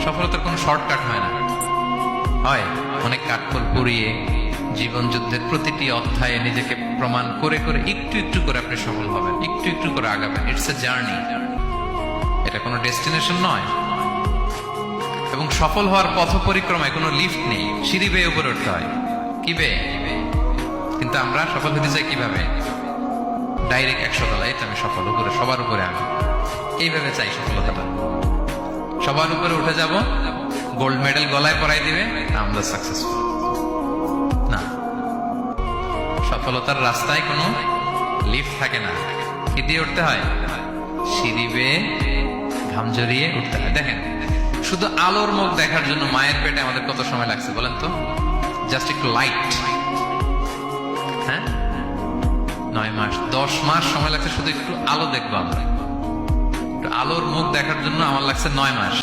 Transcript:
সফলতার কোনো শর্টকাট হয় না, হয় অনেক কাঠখড় পুড়িয়ে জীবন যুদ্ধের প্রতিটি অধ্যায়ে নিজেকে প্রমাণ করে করে একটু একটু করে আপনি সফল হবেন, একটু একটু করে আগাবেন। ইটস এ জার্নি, এটা কোনো ডেস্টিনেশন নয়। এবং সফল হওয়ার পথ পরিক্রমায় কোনো লিফট নেই, সিঁড়ি বেয়ে উপরে উঠতে হয়। কি বেয়ে? কিন্তু আমরা সফল হতে চাই কিভাবে? ডাইরেক্ট 100 তলা, এই তো আমি সফল, উপরে, সবার উপরে আমি, এইভাবে চাই সফলতাটা। সবার উপরে উঠে যাব, গোল্ড মেডেল গলায় পরাই দিবে, আমরা সাকসেসফুল না। সফলতার রাস্তায় কোনো লিফট থাকে না। কি দিয়ে উঠতে হয়? সিঁড়ি বেয়ে ঘাম জড়িয়ে উঠতে হয়। দেখেন, শুধু আলোর মুখ দেখার জন্য মায়ের পেটে আমাদের কত সময় লাগছে বলেন তো? জাস্ট একটু লাইট, হ্যাঁ, 9 মাস 10 মাস সময় লাগছে শুধু একটু আলো দেখবো আমরা। একটু আলোর মুখ দেখার জন্য আমার লাগছে 9 মাস।